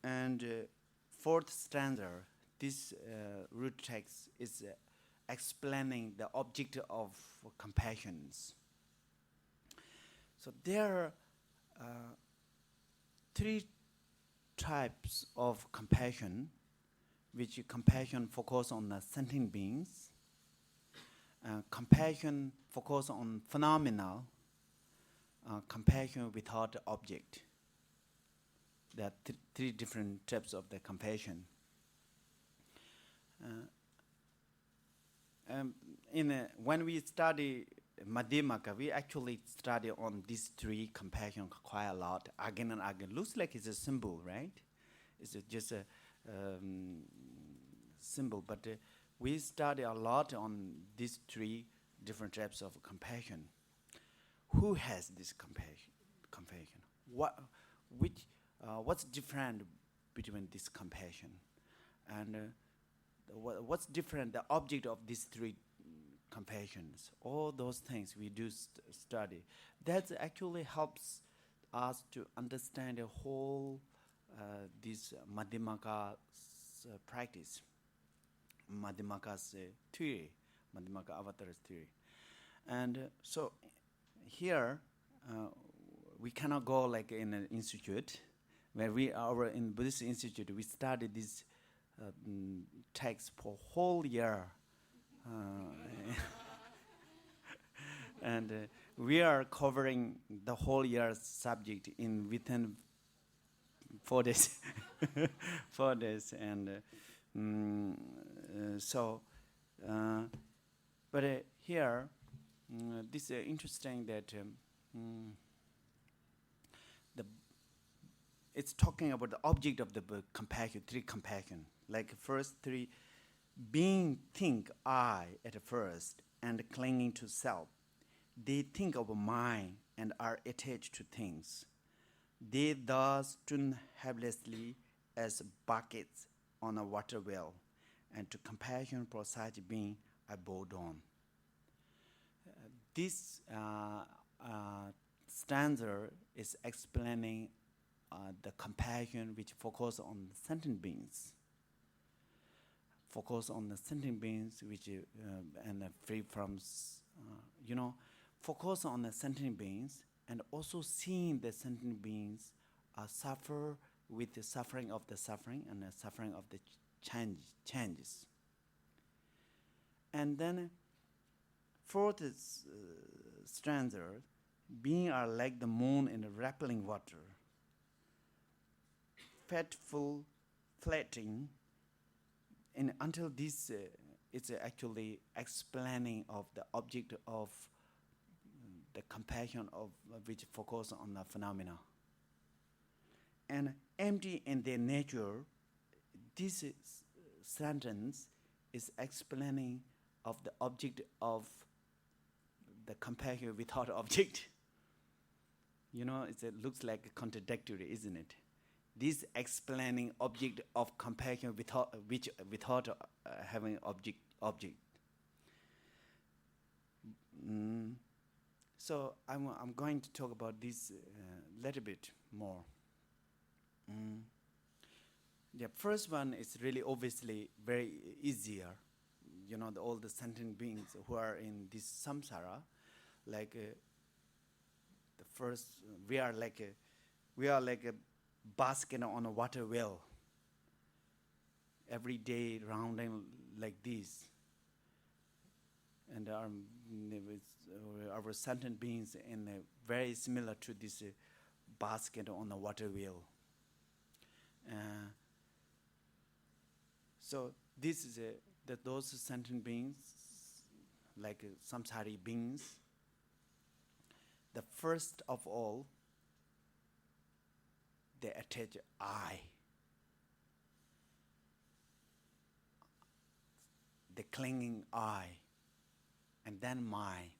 And fourth stanza, this root text is explaining the object of compassion. So there are three types of compassion, which compassion focus on the sentient beings, compassion focus on phenomena, compassion without object. There are three different types of the compassion. When we study Madhyamaka, we actually study on these three compassion quite a lot, again and again. Looks like it's a symbol, right? It's just a symbol, but we study a lot on these three different types of compassion. Who has this compassion? What's different between this compassion, and what's different? The object of these three compassions, all those things we do study. That actually helps us to understand the whole this Madhyamaka's practice, Madhyamaka's theory, Madhyamaka avatar's theory. And so here we cannot go like in an institute where we are in Buddhist institute. We study this text for whole year. And we are covering the whole year's subject within 4 days. 4 days, and but here, this is interesting that it's talking about the object of the book, compassion, three compassion. Like first three, being think I at first and clinging to self. They think of mind and are attached to things. They thus turn helplessly as buckets on a water well, and to compassion for such being I bow down. This stanza is explaining the compassion which focus on sentient beings. Focus on the sentient beings which and free from, focus on the sentient beings, and also seeing the sentient beings suffer with the suffering of the suffering and the suffering of the changes. And then fourth stanza, being are like the moon in the rippling water, fateful, flatting, and until this, it's actually explaining of the object of the compassion of which focus on the phenomena. And empty in their nature, this sentence is explaining of the object of the compassion without object. It looks like contradictory, isn't it? This explaining object of compassion without having object. So I'm going to talk about this a little bit more. The first one is really obviously very easier. All the sentient beings who are in this samsara, like the first, we are like a basket on a water well. Every day rounding like this, and our sentient beings in very similar to this basket on a water wheel. So this is those sentient beings, like samsari beings. The first of all, they attach I, the clinging I, and then mine,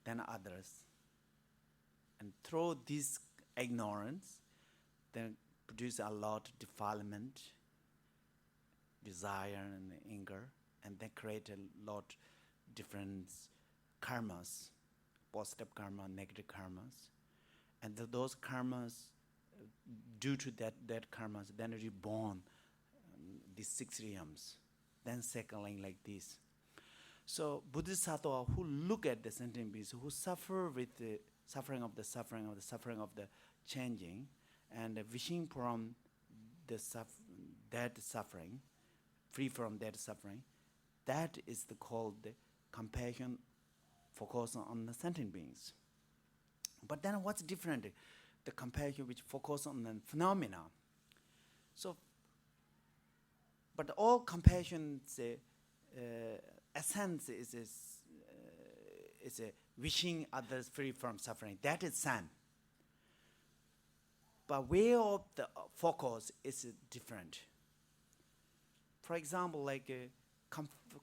then others. And through this ignorance, they produce a lot of defilement, desire and anger, and they create a lot different karmas, positive karma, negative karmas. And those karmas due to that karmas, then reborn these 6 realms, then cycling like this. So Bodhisattva who look at the sentient beings, who suffer with the suffering of the changing, and wishing from that suffering, free from that suffering, that is called the compassion focus on the sentient beings. But then what's different? The compassion which focus on the phenomena. So, but all compassion's essence is a wishing others free from suffering. That is San. But way of the focus is different. For example, like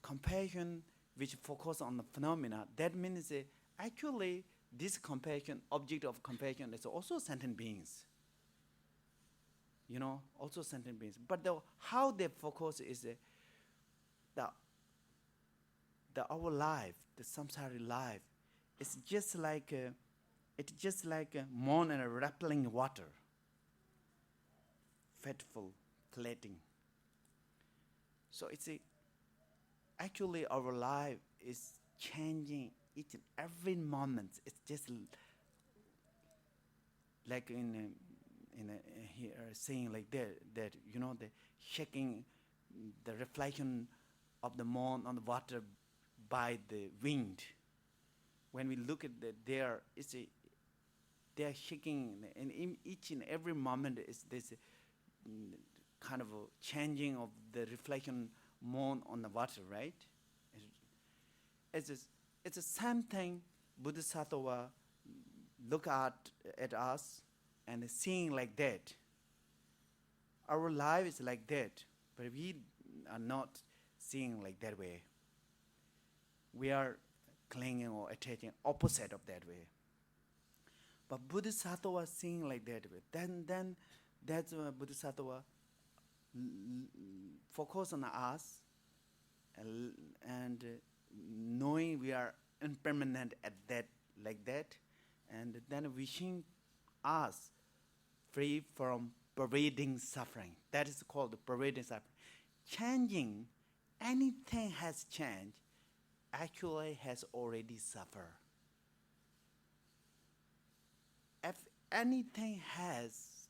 compassion which focus on the phenomena, that means actually this compassion, object of compassion, is also sentient beings. Also sentient beings. But how they focus is our life, the samsara life, it's just like moon and a rippling water, fatful, floating. So actually our life is changing each and every moment. It's just like here saying like that the shaking, the reflection of the moon on the water by the wind. When we look at they are shaking, and in each and every moment is this kind of a changing of the reflection moon on the water, right? It's the same thing. Bodhisattva look at us and seeing like that. Our life is like that, but we are not seeing like that way. We are clinging or attaching opposite of that way. But Bodhisattva seeing like that way. Then that's why Bodhisattva focus on us and knowing we are impermanent at that, like that, and then wishing us free from pervading suffering. That is called pervading suffering. Changing, anything has changed, actually has already suffered. If anything has,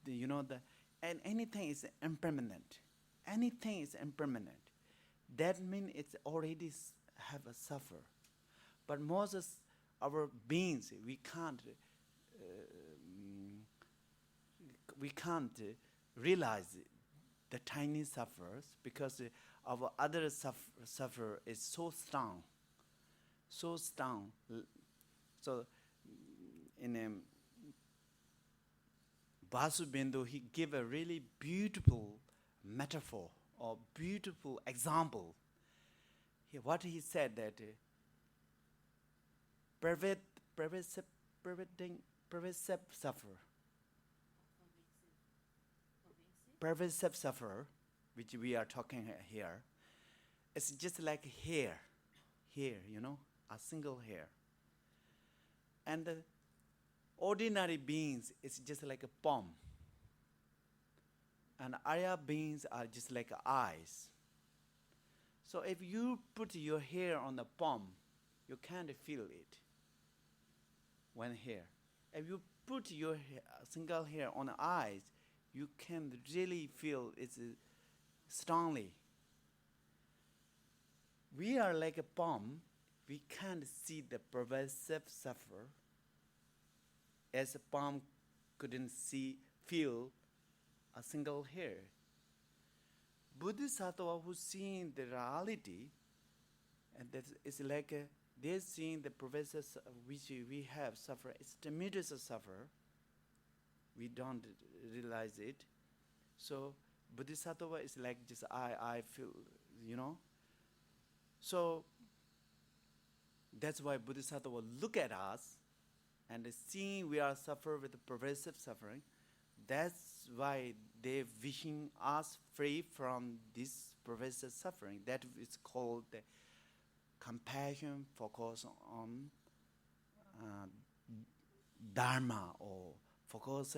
and anything is impermanent, that means it's already have a suffer. But most of our beings, we can't realize the tiny suffers, because our other suffer is so strong. So in Vasubindhu, he gave a really beautiful metaphor or beautiful example. What he said that pervasive suffer, which we are talking here, it's just like hair, a single hair. And the ordinary beings, it's just like a palm. And Arya beings are just like eyes. So if you put your hair on the palm, you can't feel it. One hair. If you put your single hair on the eyes, you can really feel it strongly. We are like a palm. We can't see the pervasive suffer as a palm couldn't feel a single hair. Bodhisattva who's seeing the reality, and that is like they're seeing the pervasive which we have suffer. It's tremendous suffer. We don't realize it. So Bodhisattva is like just I feel, So that's why Bodhisattva look at us and seeing we are suffer with pervasive suffering. That's why they're wishing us free from this pervasive suffering. That is called the compassion focus on dharma or focus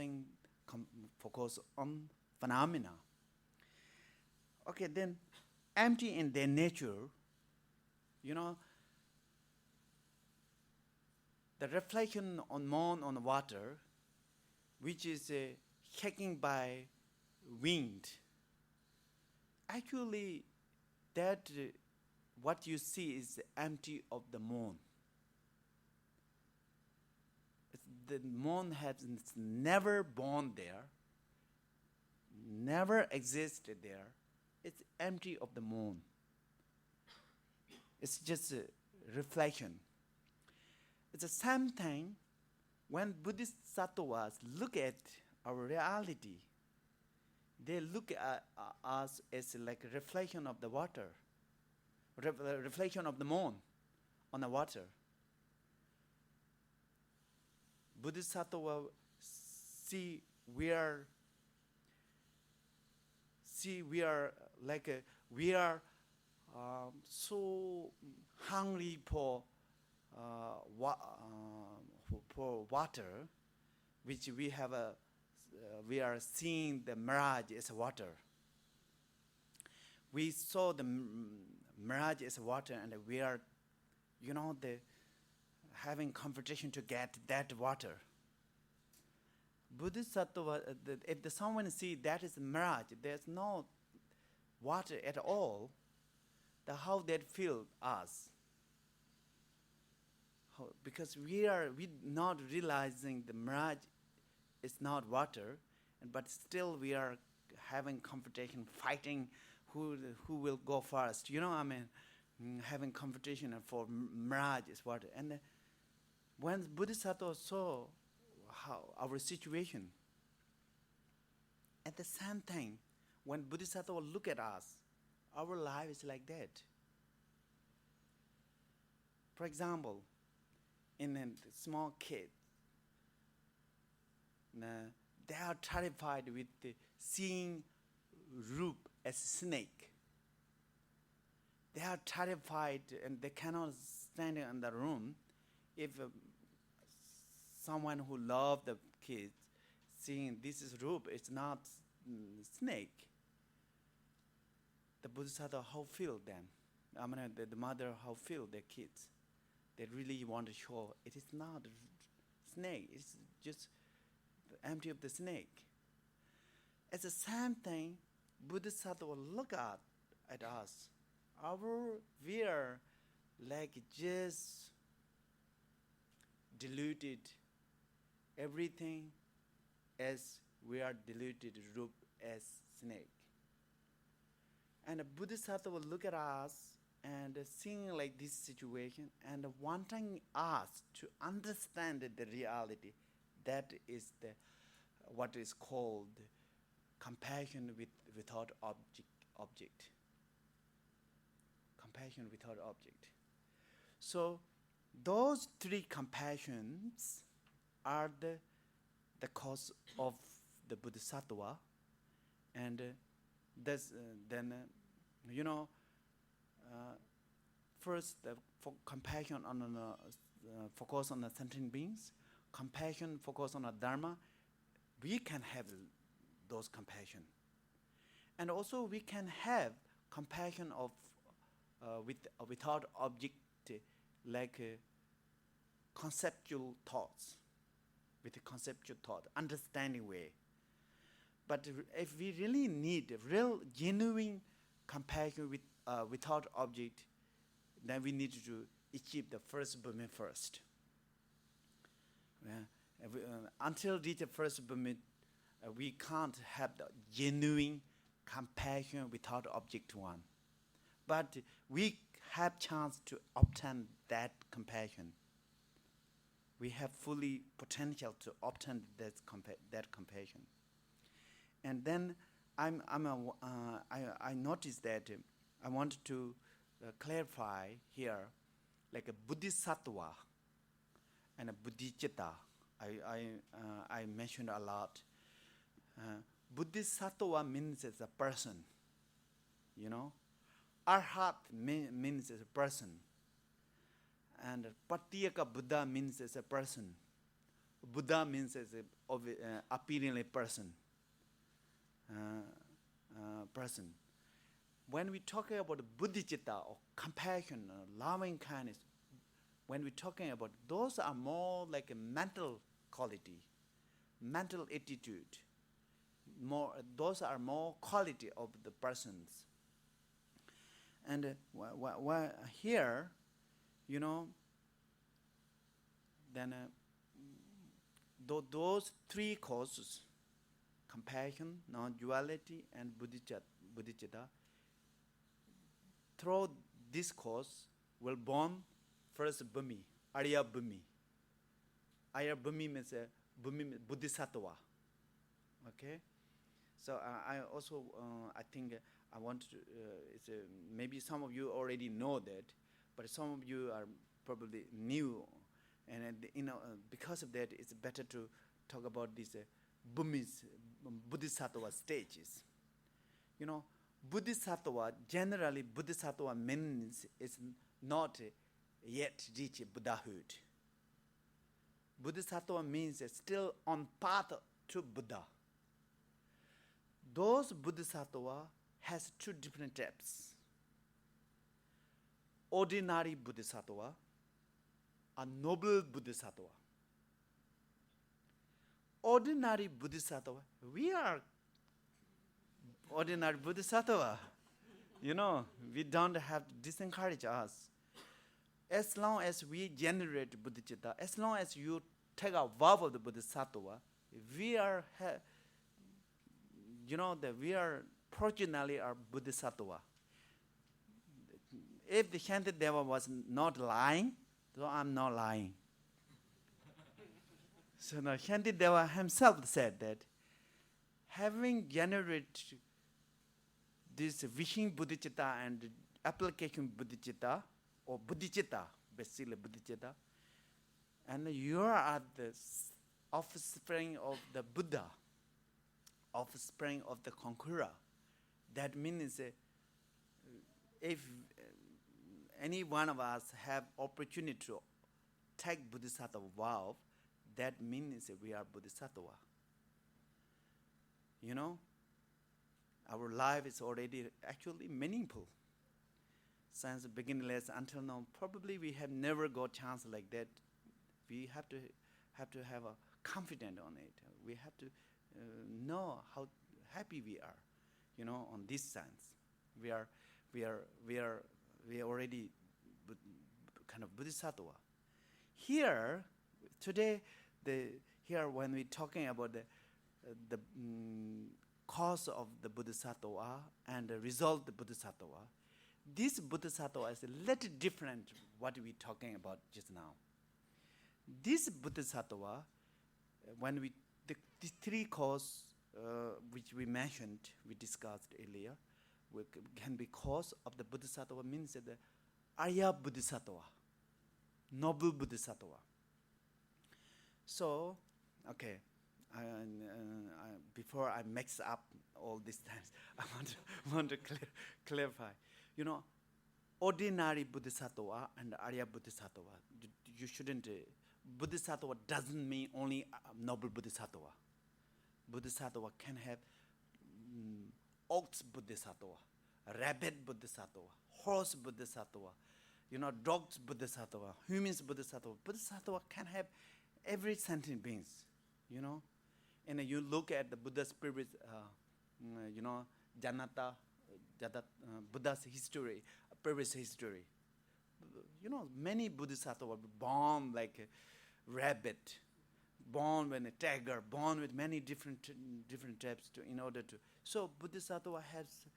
on phenomena. Okay, then empty in their nature, you know, the reflection on moon on water, which is shaking by wind. Actually, that what you see is empty of the moon. The moon has never born there, never existed there. It's empty of the moon. It's just a reflection. It's the same thing when Buddhist sattvas look at our reality. They look at us as like a reflection of the water, reflection of the moon on the water. Buddhist sattva see we are so hungry for water, which we are seeing the mirage as water. We saw the mirage as water, and we are, having competition to get that water. Buddhist sattva, if someone see that is a mirage, there's no water at all, how that feel us? Because we not realizing the mirage is not water, but still we are having competition, fighting who will go first. Having competition for mirage is water. And when Bodhisattva saw how our situation, at the same time, when Bodhisattva look at us, our life is like that. For example, in a small kid, they are terrified with seeing rope as snake. They are terrified and they cannot stand in the room if someone who loves the kids seeing this is rope, it's not snake. The Bodhisattva how feel them? The mother how feel their kids? They really want to show it is not snake. It's just empty of the snake. It's the same thing. Bodhisattva look at us. We are like just diluted everything as we are diluted rope as snake. And the Bodhisattva will look at us and seeing like this situation and wanting us to understand the reality. That is what is called compassion without object. Compassion without object. So those three compassions are the cause of the Bodhisattva, and first compassion on focus on the sentient beings, compassion focus on the Dharma. We can have those compassion, and also we can have compassion of without object, like conceptual thoughts, with a conceptual thought, understanding way. But if we really need real, genuine compassion without object, then we need to achieve the first Burma first. Until reach the first Burma, we can't have the genuine compassion without object one. But we have chance to obtain that compassion. We have fully potential to obtain that compassion. And then I noticed that I want to clarify here, like a Bodhisattva and a Bodhicitta. I mentioned a lot. Bodhisattva means as a person, Arhat means as a person. And Patyaka Buddha means as a person. Buddha means as appearing a person. Person. When we talking about bodhicitta or compassion, loving kindness, when we're talking about those are more like a mental quality, mental attitude. Those are more quality of the persons. And here, then those three causes, compassion, non-duality, and bodhicitta, through this cause will born first Bhumi, Arya Bhumi. Arya Bhumi means Bodhisattva. Okay? So I also, I think I want to, maybe some of you already know that, but some of you are probably new. And because of that, it's better to talk about these Bhumis, Bodhisattva stages. Bodhisattva, generally Bodhisattva means is not yet reach Buddhahood. Bodhisattva means still on path to Buddha. Those Bodhisattva has two different types. Ordinary Bodhisattva, a noble Bodhisattva. Ordinary Bodhisattva, we are ordinary Bodhisattva. We don't have to disencourage us. As long as we generate bodhicitta, as long as you take a vow of the Bodhisattva, we are, we are progeny are Bodhisattva. If the Shantideva was not lying, so I'm not lying. So now Shantideva himself said that having generated this wishing bodhicitta and application bodhicitta, or bodhicitta, basically bodhicitta, and you are the offspring of the Buddha, offspring of the conqueror. That means if any one of us have opportunity to take bodhisattva vow, that means we are bodhisattva. Our life is already actually meaningful. Since beginningless until now, probably we have never got chance like that. We have to have a confidence on it. We have to know how happy we are, on this sense. We are already kind of bodhisattva. Here, today, here when we're talking about the cause of the bodhisattva and the result of the bodhisattva, this bodhisattva is a little different what we're talking about just now. This bodhisattva, when the three causes which we mentioned, we discussed earlier, can be cause of the bodhisattva means the Arya Bodhisattva, noble bodhisattva. So, okay, before I mix up all these times, I want to clarify. Ordinary bodhisattva and Arya Bodhisattva, you shouldn't. Bodhisattva doesn't mean only noble bodhisattva. Bodhisattva can have ox bodhisattva, rabbit bodhisattva, horse bodhisattva, dogs bodhisattva, humans bodhisattva. Bodhisattva can have every sentient beings, And you look at the Buddha's previous, Buddha's history, previous history. Many bodhisattvas were born like a rabbit, born with a tiger, born with many different types in order to. So bodhisattva has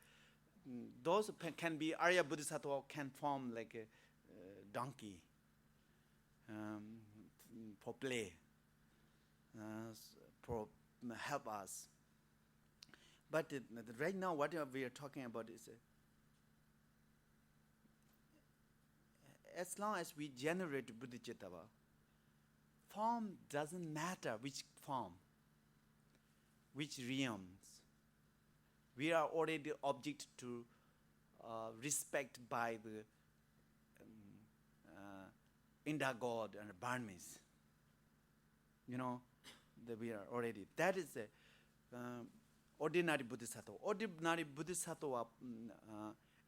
those can be Arya Bodhisattva can form like a donkey for play, for help us. But right now, what we are talking about is as long as we generate bodhicitta, form doesn't matter which form, which realms. We are already object to respect by the India god and Burmese. that we are already. That is the ordinary Bodhisattva. Ordinary Bodhisattva,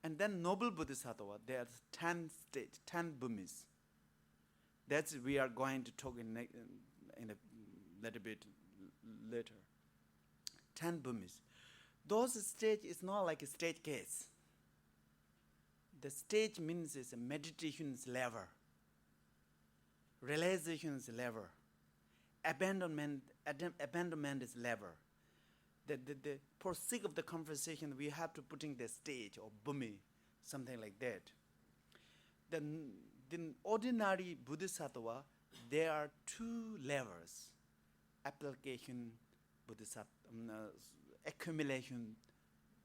and then noble Bodhisattva. There are 10 stages, 10 bhumis. That's we are going to talk in a little bit later. 10 bhumis. Those stage is not like a stage case. The stage means is a meditation's level, realization's level, abandonment is level. For sake of the conversation, we have to put in the stage or bhumi, something like that. Then the ordinary Bodhisattva, there are 2 levels: application Bodhisattva, accumulation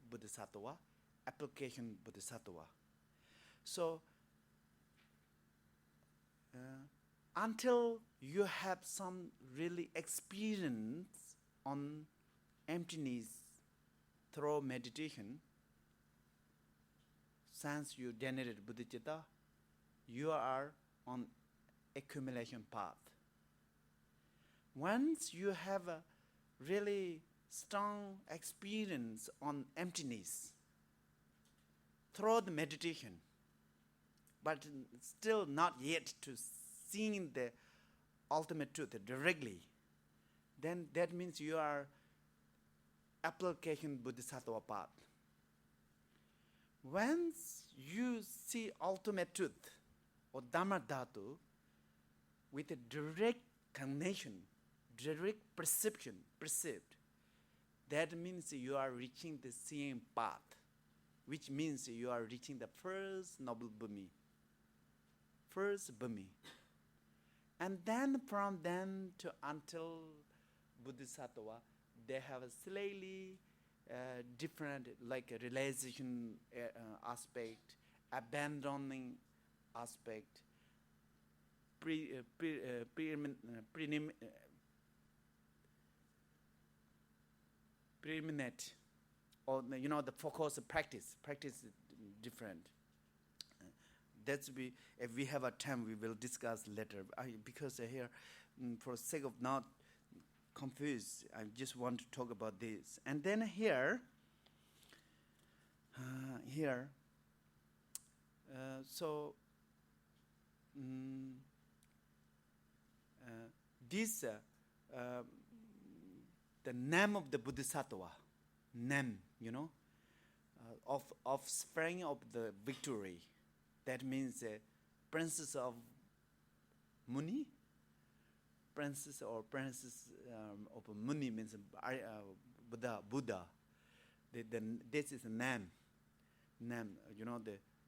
Bodhisattva, application Bodhisattva. So, until you have some really experience on emptiness through meditation, since you generated bodhicitta, you are on accumulation path. Once you have a really strong experience on emptiness through the meditation, but still not yet to seeing the ultimate truth directly, then that means you are application bodhisattva path. Once you see ultimate truth or dhamma dhatu with a direct cognition, direct perceived, that means you are reaching the same path, which means you are reaching the first noble bhumi. And then from then to until bodhisattva, they have a slightly different, like a realization aspect, abandoning aspect, preeminent, or the focus of practice. Practice is different. That's if we have a time, we will discuss later. Because here, for sake of not confused, I just want to talk about this. And then here, this, the name of the Bodhisattva, name, of offspring of the victory. That means princess of Muni. Princess or princess of Muni means Buddha. This is a name. The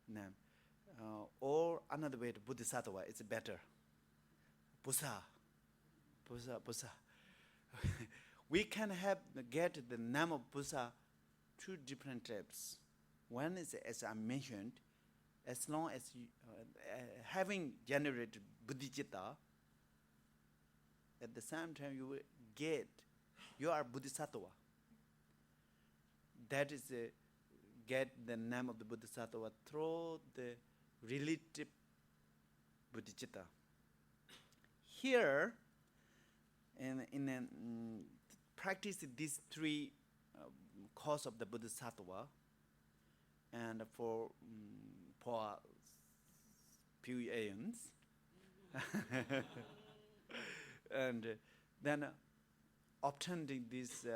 name. Or another way to Bodhisattva, it's better. Pusa. We can get the name of Pusa 2 different types. One is, as I mentioned, as long as you, having generated bodhicitta, at the same time you will you are bodhisattva. That is get the name of the bodhisattva through the relative bodhicitta. Here, in practice these 3 cause of the bodhisattva, and for few aeons, and then obtaining this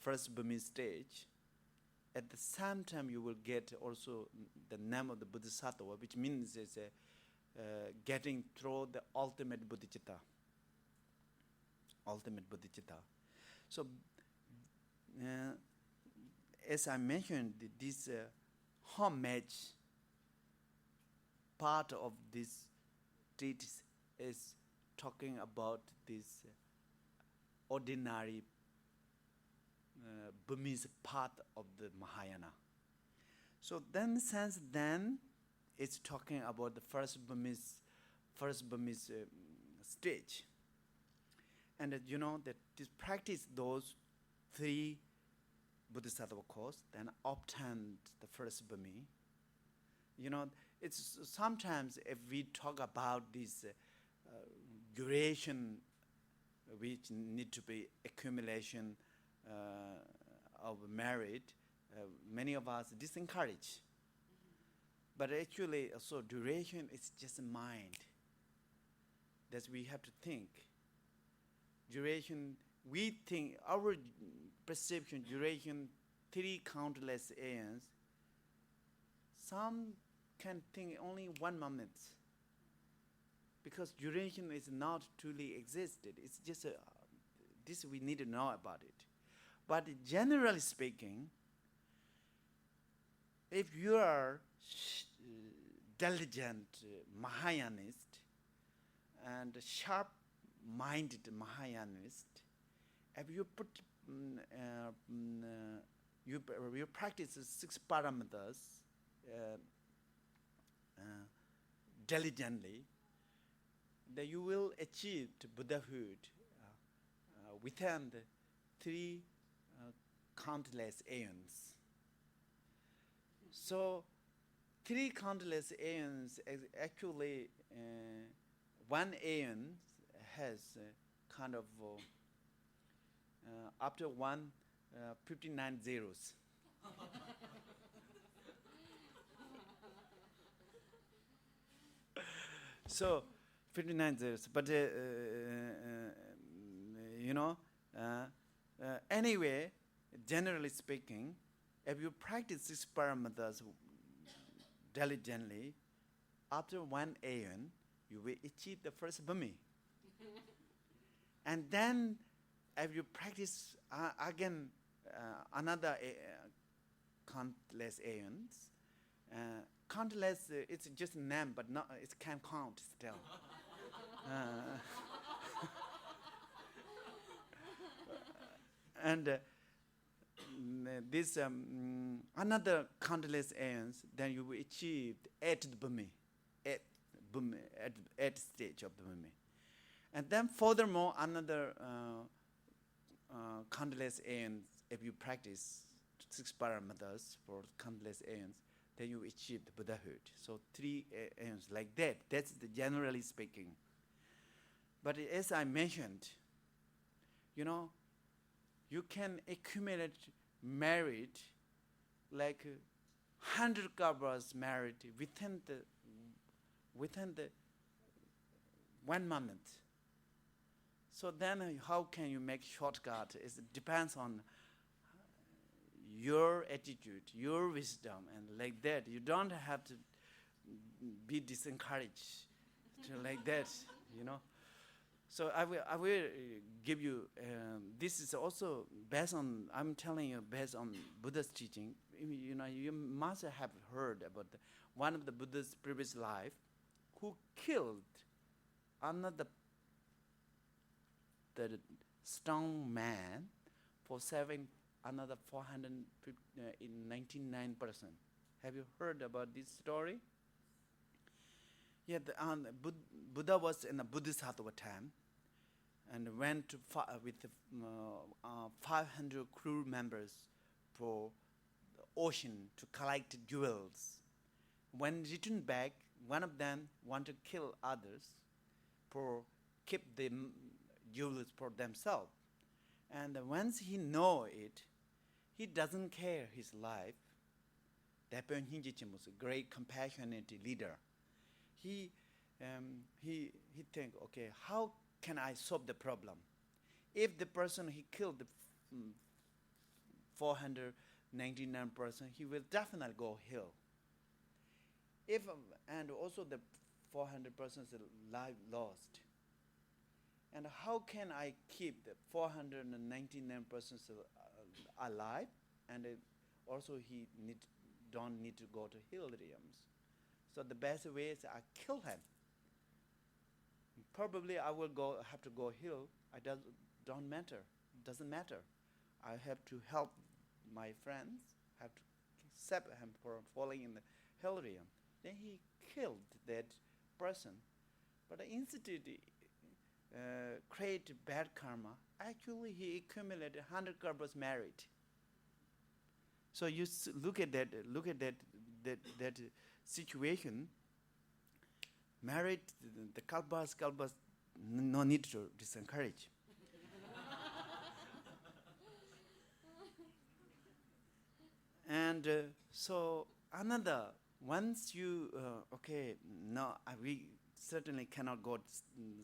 first bhumi stage, at the same time you will get also the name of the bodhisattva, which means is getting through the ultimate bodhicitta. So, as I mentioned, this homage part of this treatise is talking about this ordinary Burmese part of the Mahayana. So then, since then, it's talking about the first Burmese stage. And that this practice those 3 bodhisattva course, then obtained the first Burmese. It's sometimes if we talk about this duration which need to be accumulation of merit, many of us disencourage. But actually, so duration is just mind. That we have to think. Duration, we think, our perception, duration, 3 countless aeons. Some can think only 1 moment. Because duration is not truly existed. It's just, this we need to know about it. But generally speaking, if you are diligent Mahayanist and sharp-minded Mahayanist, if you put you practice 6 parameters diligently, that you will achieve Buddhahood within the 3 countless aeons. So 3 countless aeons, actually 1 aeon has kind of after 1, 59 zeros. So 59 zeros, but anyway, generally speaking, if you practice 6 parameters diligently, after 1 aeon, you will achieve the first bhumi. And then, if you practice again another countless aeons, countless, it's just a name, but not, it can't count still. And this another countless aeons, then you will achieve the 8th bhumi, 8th stage of the bhumi. And then furthermore, another countless aeons, if you practice 6 parameters for countless aeons, then you achieve the Buddhahood. So 3 aeons like that. That's the generally speaking. But as I mentioned, you can accumulate merit like 100 karmas merit within the 1 moment. So then how can you make shortcut? It depends on your attitude, your wisdom, and like that. You don't have to be disencouraged like that, So I will give you, this is also based on, I'm telling you, based on Buddha's teaching. You must have heard about one of the Buddha's previous life who killed another the strong man for saving another 499 person. Have you heard about this story? Yeah, Buddha was in a Bodhisattva time and went to with 500 crew members for the ocean to collect jewels. When returned back, one of them wanted to kill others for keep the jewels for themselves. And once he know it, he doesn't care his life. Dapen Hinjichim was a great compassionate leader. He think, okay, how can I solve the problem? If the person he killed, the 499 person, he will definitely go hell. And also the 400 persons life lost. And how can I keep the 499 persons alive? And also he don't need to go to hill realms. So the best way is I kill him. Probably I will have to go hill. Doesn't matter. I have to help my friends. Have to save him for falling in the hell realm. Then he killed that person. But instead create bad karma. Actually, he accumulated 100 karmas merit. So you look at that situation. Merit, the kalpas, no need to disencourage. And so another, once you, okay, no, we certainly cannot go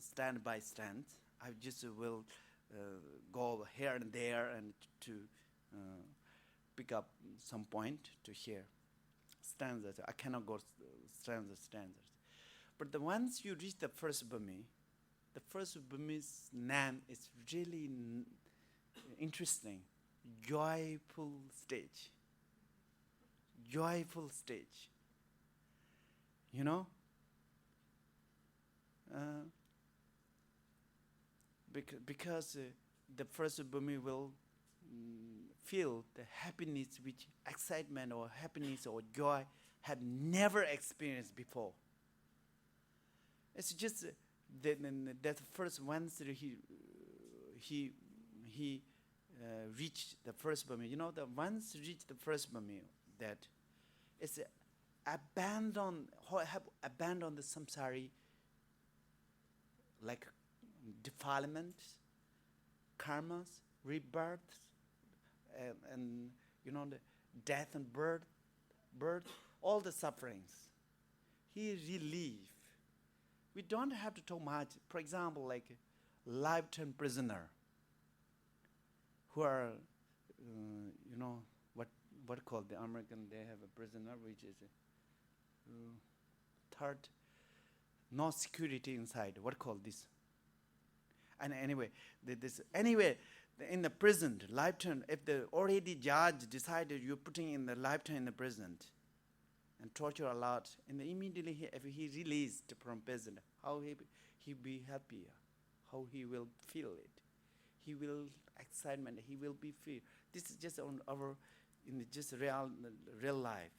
stand by stand. I just will go here and there and to pick up some point to hear stanzas. I cannot go stanzas. But once you reach the first Burmese name is really interesting. Joyful stage. Joyful stage. You know? Because the first Burmese will feel the happiness which excitement or happiness or joy have never experienced before. It's just that first once he reached the first Burmese. You know, the once reached the first Burmese, that it's abandoned the samsari, like defilement, karmas, rebirth, and you know, the death and birth, all the sufferings. He relieved. We don't have to talk much. For example, like lifetime prisoner who are, you know, what called the American, they have a prisoner which is third, no security inside. What called this? And anyway, in the prison, lifetime, if the already judge decided you're putting in the lifetime in the prison and torture a lot, and immediately if he released from prison, how he be happier, how he will feel it. He will excitement, he will be fear. This is just on our, in just real life.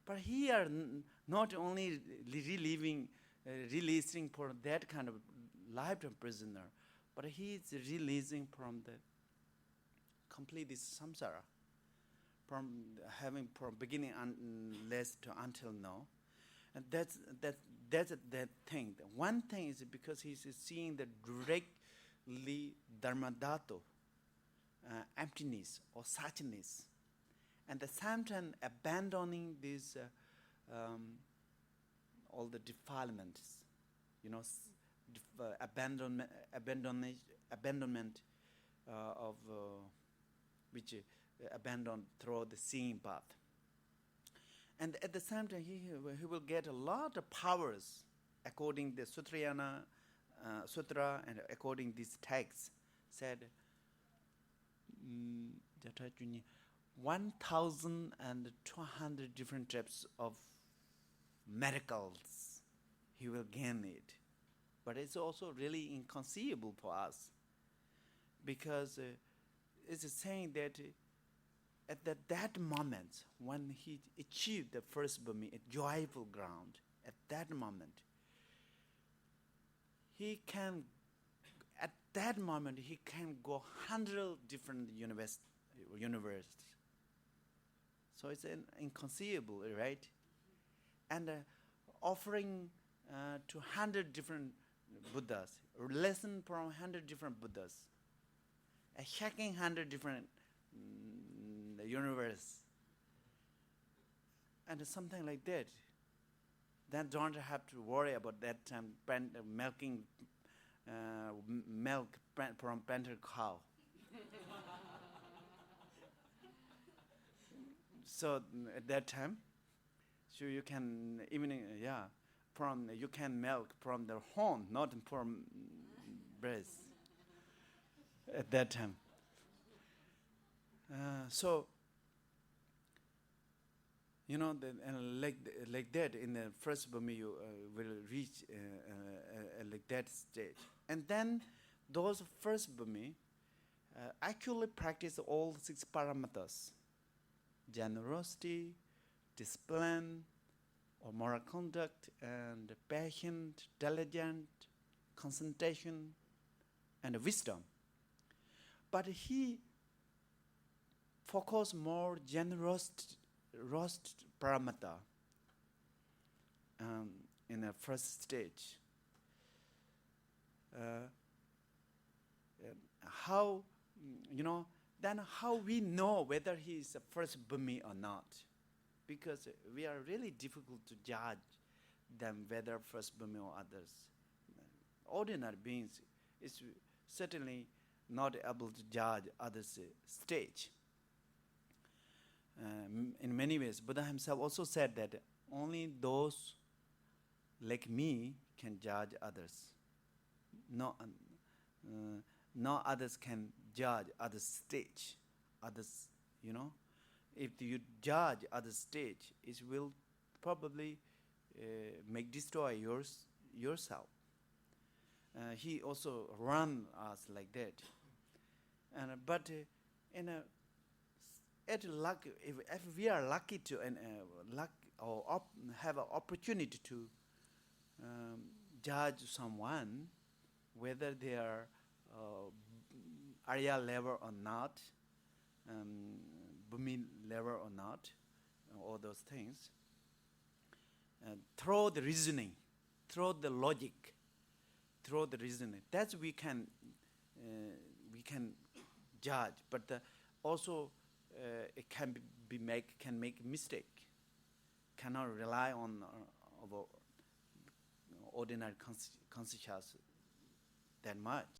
But here, not only releasing for that kind of lifetime prisoner, but he is releasing from the complete this samsara, from beginning unless to until now, and that's that thing. One thing is because he's seeing the directly dharmadato, emptiness or suchness, and at the same time abandoning these all the defilements, you know, abandonment of which abandoned through the seeing path. And at the same time, he will get a lot of powers according the Sutra and according these texts said 1,200 different types of miracles he will gain it. But it's also really inconceivable for us because it's saying that at that moment when he achieved the first Burmese, a joyful ground, at that moment, he can go 100 different universes. So it's inconceivable, right? And offering to 100 different Buddhas, lesson from 100 different Buddhas, checking 100 different universe, and something like that. Then don't have to worry about that time milking milk from panther cow. So at that time, so you can even you can milk from the horn, not from breast. At that time, so you know, like that in the first Burmese you will reach like that stage, and then those first Burmese actually practice all 6 parameters: generosity, discipline, or moral conduct, and patient, diligent, concentration, and wisdom. But he focused more generous parameter in the first stage. How, you know, then how we know whether he is a first Burmese or not? Because we are really difficult to judge them whether first Burmese or others. Ordinary beings is certainly not able to judge others' stage. In many ways, Buddha himself also said that only those like me can judge others. No others can judge others' stage. Others, you know, if you judge others' stage, it will probably destroy yourself. He also run us like that. But at luck, if we are lucky to have an opportunity to judge someone, whether they are Arya level or not, Burmese level or not, all those things, through the reasoning, through the logic, through the reasoning, that's we can judge. But also it can make mistake. Cannot rely on our ordinary consciousness that much.